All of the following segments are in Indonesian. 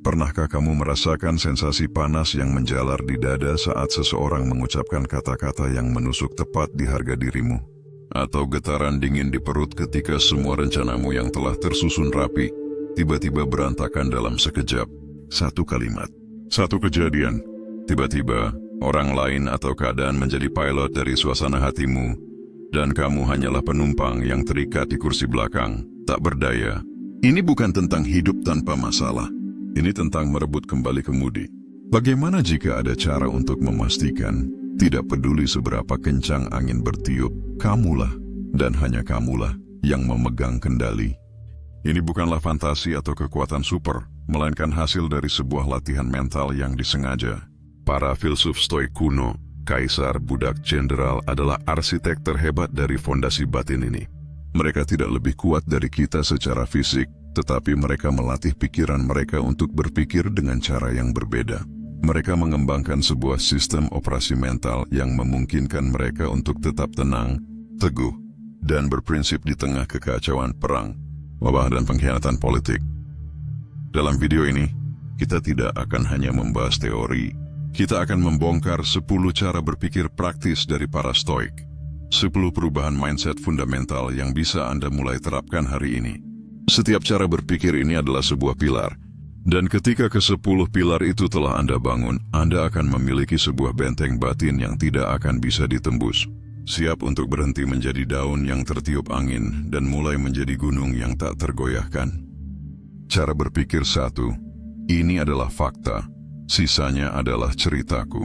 Pernahkah kamu merasakan sensasi panas yang menjalar di dada saat seseorang mengucapkan kata-kata yang menusuk tepat di harga dirimu? Atau getaran dingin di perut ketika semua rencanamu yang telah tersusun rapi tiba-tiba berantakan dalam sekejap? Satu kalimat, satu kejadian, tiba-tiba orang lain atau keadaan menjadi pilot dari suasana hatimu, dan kamu hanyalah penumpang yang terikat di kursi belakang, tak berdaya. Ini bukan tentang hidup tanpa masalah. Ini tentang merebut kembali kemudi. Bagaimana jika ada cara untuk memastikan, tidak peduli seberapa kencang angin bertiup, kamulah, dan hanya kamulah, yang memegang kendali. Ini bukanlah fantasi atau kekuatan super, melainkan hasil dari sebuah latihan mental yang disengaja. Para filsuf stoik kuno, kaisar, budak, jenderal adalah arsitek terhebat dari fondasi batin ini. Mereka tidak lebih kuat dari kita secara fisik, tetapi mereka melatih pikiran mereka untuk berpikir dengan cara yang berbeda. Mereka mengembangkan sebuah sistem operasi mental yang memungkinkan mereka untuk tetap tenang, teguh, dan berprinsip di tengah kekacauan perang, wabah, dan pengkhianatan politik. Dalam video ini, kita tidak akan hanya membahas teori, kita akan membongkar 10 cara berpikir praktis dari para stoik. 10 perubahan mindset fundamental yang bisa Anda mulai terapkan hari ini. Setiap cara berpikir ini adalah sebuah pilar, dan ketika ke-10 pilar itu telah Anda bangun, Anda akan memiliki sebuah benteng batin yang tidak akan bisa ditembus. Siap untuk berhenti menjadi daun yang tertiup angin dan mulai menjadi gunung yang tak tergoyahkan. Cara berpikir 1. Ini adalah fakta, sisanya adalah ceritaku.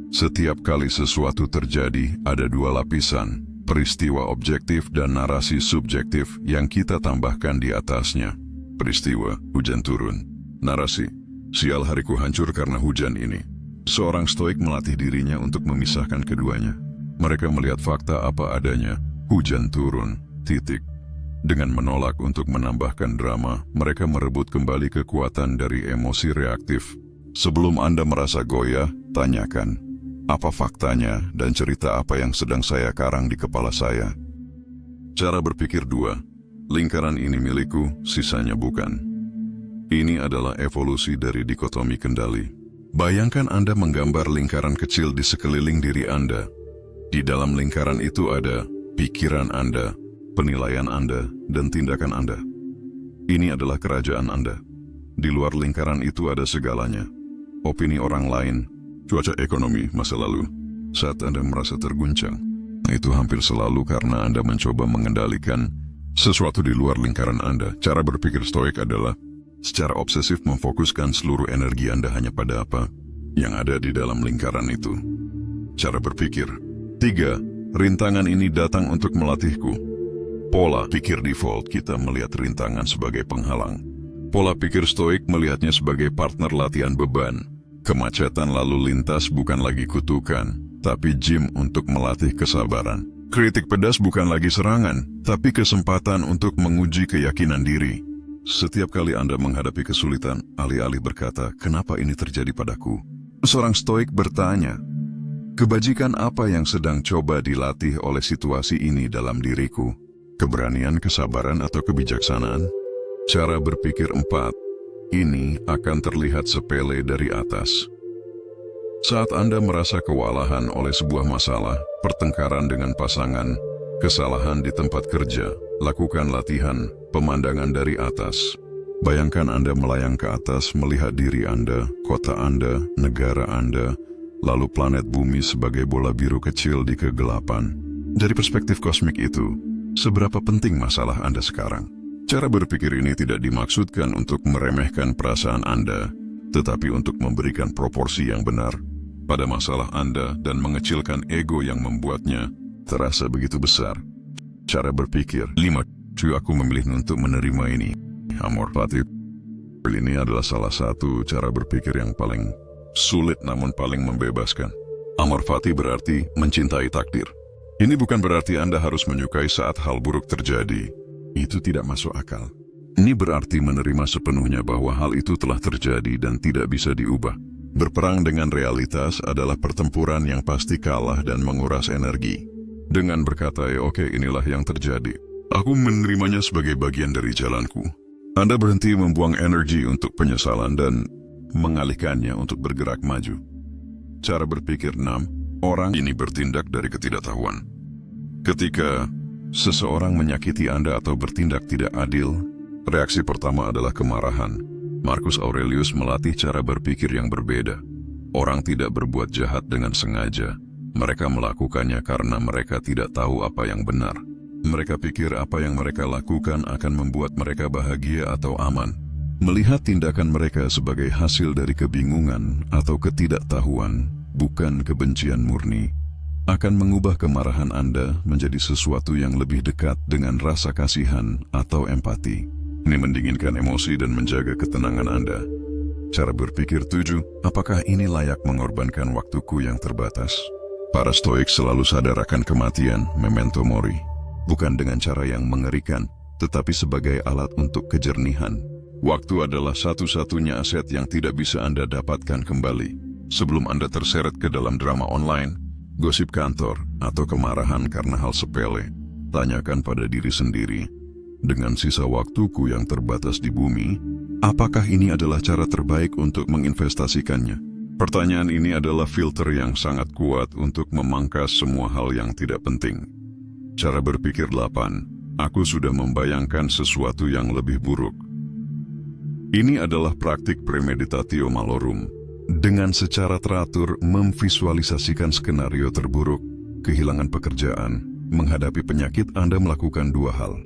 Setiap kali sesuatu terjadi, ada 2 lapisan, peristiwa objektif dan narasi subjektif yang kita tambahkan di atasnya. Peristiwa, hujan turun. Narasi, sial hariku hancur karena hujan ini. Seorang stoik melatih dirinya untuk memisahkan keduanya. Mereka melihat fakta apa adanya, hujan turun, titik. Dengan menolak untuk menambahkan drama, mereka merebut kembali kekuatan dari emosi reaktif. Sebelum Anda merasa goyah, tanyakan, apa faktanya dan cerita apa yang sedang saya karang di kepala saya? Cara berpikir 2. Lingkaran ini milikku, sisanya bukan. Ini adalah evolusi dari dikotomi kendali. Bayangkan Anda menggambar lingkaran kecil di sekeliling diri Anda. Di dalam lingkaran itu ada pikiran Anda, penilaian Anda, dan tindakan Anda. Ini adalah kerajaan Anda. Di luar lingkaran itu ada segalanya. Opini orang lain, cuaca, ekonomi, masa lalu. Saat Anda merasa terguncang, itu hampir selalu karena Anda mencoba mengendalikan sesuatu di luar lingkaran Anda. Cara berpikir stoik adalah secara obsesif memfokuskan seluruh energi Anda hanya pada apa yang ada di dalam lingkaran itu. Cara berpikir 3. Rintangan ini datang untuk melatihku. Pola pikir default kita melihat rintangan sebagai penghalang. Pola pikir stoik melihatnya sebagai partner latihan beban. Kemacetan lalu lintas bukan lagi kutukan, tapi gym untuk melatih kesabaran. Kritik pedas bukan lagi serangan, tapi kesempatan untuk menguji keyakinan diri. Setiap kali Anda menghadapi kesulitan, alih-alih berkata, "Kenapa ini terjadi padaku?" Seorang stoik bertanya, "Kebajikan apa yang sedang coba dilatih oleh situasi ini dalam diriku? Keberanian, kesabaran, atau kebijaksanaan?" Cara berpikir 4. Ini akan terlihat sepele dari atas. Saat Anda merasa kewalahan oleh sebuah masalah, pertengkaran dengan pasangan, kesalahan di tempat kerja, lakukan latihan pemandangan dari atas. Bayangkan Anda melayang ke atas melihat diri Anda, kota Anda, negara Anda, lalu planet bumi sebagai bola biru kecil di kegelapan. Dari perspektif kosmik itu, seberapa penting masalah Anda sekarang? Cara berpikir ini tidak dimaksudkan untuk meremehkan perasaan Anda, tetapi untuk memberikan proporsi yang benar pada masalah Anda dan mengecilkan ego yang membuatnya terasa begitu besar. Cara berpikir 5. Aku memilih untuk menerima ini. Amor fati. Ini adalah salah satu cara berpikir yang paling sulit namun paling membebaskan. Amor fati berarti mencintai takdir. Ini bukan berarti Anda harus menyukai saat hal buruk terjadi. Itu tidak masuk akal. Ini berarti menerima sepenuhnya bahwa hal itu telah terjadi dan tidak bisa diubah. Berperang dengan realitas adalah pertempuran yang pasti kalah dan menguras energi. Dengan berkata, oke, inilah yang terjadi. Aku menerimanya sebagai bagian dari jalanku. Anda berhenti membuang energi untuk penyesalan dan mengalihkannya untuk bergerak maju. Cara berpikir 6. Orang ini bertindak dari ketidaktahuan. Ketika seseorang menyakiti Anda atau bertindak tidak adil, reaksi pertama adalah kemarahan. Marcus Aurelius melatih cara berpikir yang berbeda. Orang tidak berbuat jahat dengan sengaja. Mereka melakukannya karena mereka tidak tahu apa yang benar. Mereka pikir apa yang mereka lakukan akan membuat mereka bahagia atau aman. Melihat tindakan mereka sebagai hasil dari kebingungan atau ketidaktahuan, bukan kebencian murni, akan mengubah kemarahan Anda menjadi sesuatu yang lebih dekat dengan rasa kasihan atau empati. Ini mendinginkan emosi dan menjaga ketenangan Anda. Cara berpikir 7. Apakah ini layak mengorbankan waktuku yang terbatas? Para Stoik selalu sadar akan kematian, memento mori. Bukan dengan cara yang mengerikan, tetapi sebagai alat untuk kejernihan. Waktu adalah satu-satunya aset yang tidak bisa Anda dapatkan kembali. Sebelum Anda terseret ke dalam drama online, gosip kantor, atau kemarahan karena hal sepele, tanyakan pada diri sendiri, dengan sisa waktuku yang terbatas di bumi, apakah ini adalah cara terbaik untuk menginvestasikannya? Pertanyaan ini adalah filter yang sangat kuat untuk memangkas semua hal yang tidak penting. Cara berpikir 8. Aku sudah membayangkan sesuatu yang lebih buruk. Ini adalah praktik premeditatio malorum. Dengan secara teratur memvisualisasikan skenario terburuk, kehilangan pekerjaan, menghadapi penyakit, Anda melakukan dua hal.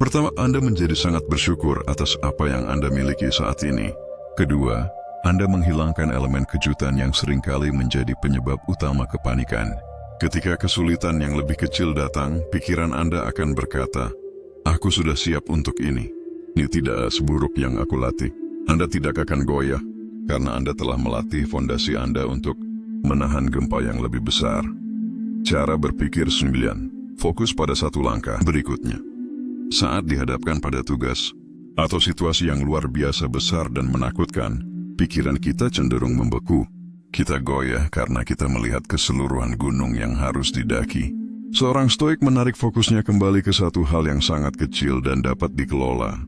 Pertama, Anda menjadi sangat bersyukur atas apa yang Anda miliki saat ini. Kedua, Anda menghilangkan elemen kejutan yang seringkali menjadi penyebab utama kepanikan. Ketika kesulitan yang lebih kecil datang, pikiran Anda akan berkata, aku sudah siap untuk ini. Ini tidak seburuk yang aku latih. Anda tidak akan goyah, karena Anda telah melatih fondasi Anda untuk menahan gempa yang lebih besar. Cara berpikir 9. Fokus pada satu langkah berikutnya. Saat dihadapkan pada tugas atau situasi yang luar biasa besar dan menakutkan, pikiran kita cenderung membeku. Kita goyah karena kita melihat keseluruhan gunung yang harus didaki. Seorang Stoik menarik fokusnya kembali ke satu hal yang sangat kecil dan dapat dikelola.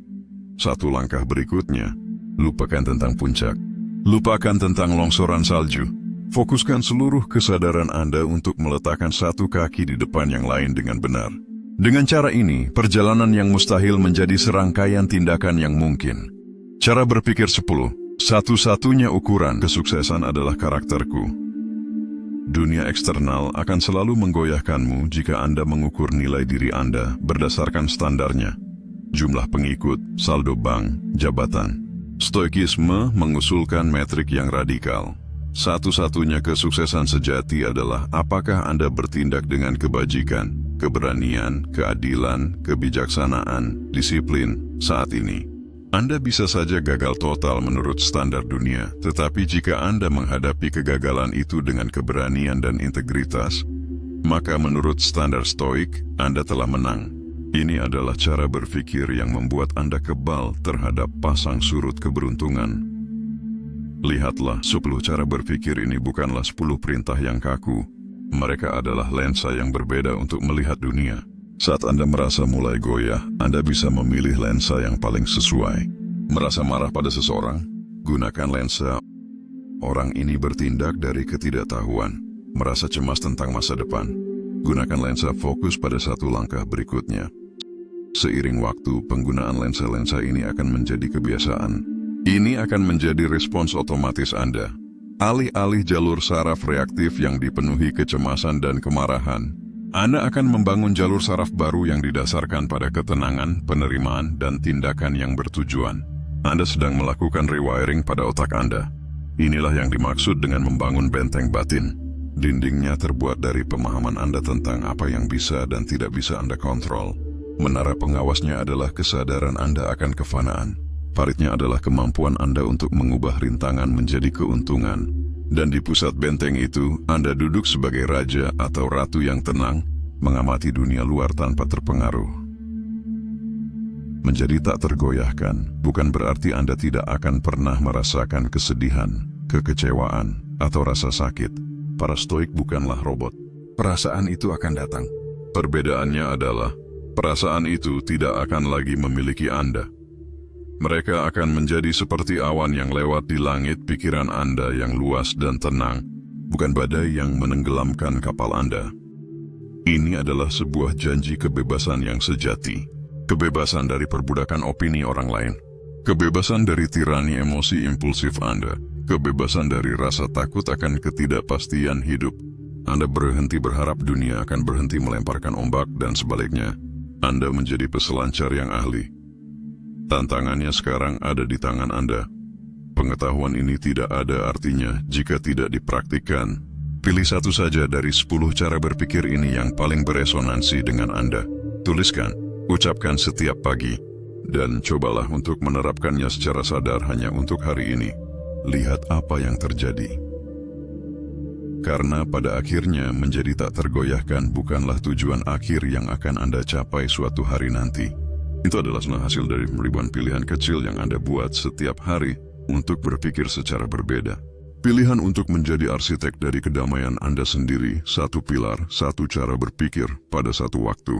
Satu langkah berikutnya, lupakan tentang puncak. Lupakan tentang longsoran salju. Fokuskan seluruh kesadaran Anda untuk meletakkan satu kaki di depan yang lain dengan benar. Dengan cara ini, perjalanan yang mustahil menjadi serangkaian tindakan yang mungkin. Cara berpikir 10. Satu-satunya ukuran kesuksesan adalah karakterku. Dunia eksternal akan selalu menggoyahkanmu jika Anda mengukur nilai diri Anda berdasarkan standarnya. Jumlah pengikut, saldo bank, jabatan. Stoikisme mengusulkan metrik yang radikal. Satu-satunya kesuksesan sejati adalah apakah Anda bertindak dengan kebajikan, keberanian, keadilan, kebijaksanaan, disiplin saat ini. Anda bisa saja gagal total menurut standar dunia, tetapi jika Anda menghadapi kegagalan itu dengan keberanian dan integritas, maka menurut standar Stoik, Anda telah menang. Ini adalah cara berpikir yang membuat Anda kebal terhadap pasang surut keberuntungan. Lihatlah, 10 cara berpikir ini bukanlah 10 perintah yang kaku. Mereka adalah lensa yang berbeda untuk melihat dunia. Saat Anda merasa mulai goyah, Anda bisa memilih lensa yang paling sesuai. Merasa marah pada seseorang? Gunakan lensa, orang ini bertindak dari ketidaktahuan. Merasa cemas tentang masa depan? Gunakan lensa fokus pada satu langkah berikutnya. Seiring waktu, penggunaan lensa-lensa ini akan menjadi kebiasaan. Ini akan menjadi respons otomatis Anda. Alih-alih jalur saraf reaktif yang dipenuhi kecemasan dan kemarahan, Anda akan membangun jalur saraf baru yang didasarkan pada ketenangan, penerimaan, dan tindakan yang bertujuan. Anda sedang melakukan rewiring pada otak Anda. Inilah yang dimaksud dengan membangun benteng batin. Dindingnya terbuat dari pemahaman Anda tentang apa yang bisa dan tidak bisa Anda kontrol. Menara pengawasnya adalah kesadaran Anda akan kefanaan. Paritnya adalah kemampuan Anda untuk mengubah rintangan menjadi keuntungan. Dan di pusat benteng itu, Anda duduk sebagai raja atau ratu yang tenang, mengamati dunia luar tanpa terpengaruh. Menjadi tak tergoyahkan, bukan berarti Anda tidak akan pernah merasakan kesedihan, kekecewaan, atau rasa sakit. Para Stoik bukanlah robot. Perasaan itu akan datang. Perbedaannya adalah, perasaan itu tidak akan lagi memiliki Anda. Mereka akan menjadi seperti awan yang lewat di langit pikiran Anda yang luas dan tenang, bukan badai yang menenggelamkan kapal Anda. Ini adalah sebuah janji kebebasan yang sejati. Kebebasan dari perbudakan opini orang lain. Kebebasan dari tirani emosi impulsif Anda. Kebebasan dari rasa takut akan ketidakpastian hidup. Anda berhenti berharap dunia akan berhenti melemparkan ombak dan sebaliknya. Anda menjadi peselancar yang ahli. Tantangannya sekarang ada di tangan Anda. Pengetahuan ini tidak ada artinya jika tidak dipraktikkan. Pilih satu saja dari 10 cara berpikir ini yang paling beresonansi dengan Anda. Tuliskan, ucapkan setiap pagi, dan cobalah untuk menerapkannya secara sadar hanya untuk hari ini. Lihat apa yang terjadi. Karena pada akhirnya menjadi tak tergoyahkan bukanlah tujuan akhir yang akan Anda capai suatu hari nanti. Itu adalah hasil dari ribuan pilihan kecil yang Anda buat setiap hari untuk berpikir secara berbeda. Pilihan untuk menjadi arsitek dari kedamaian Anda sendiri, satu pilar, satu cara berpikir pada satu waktu.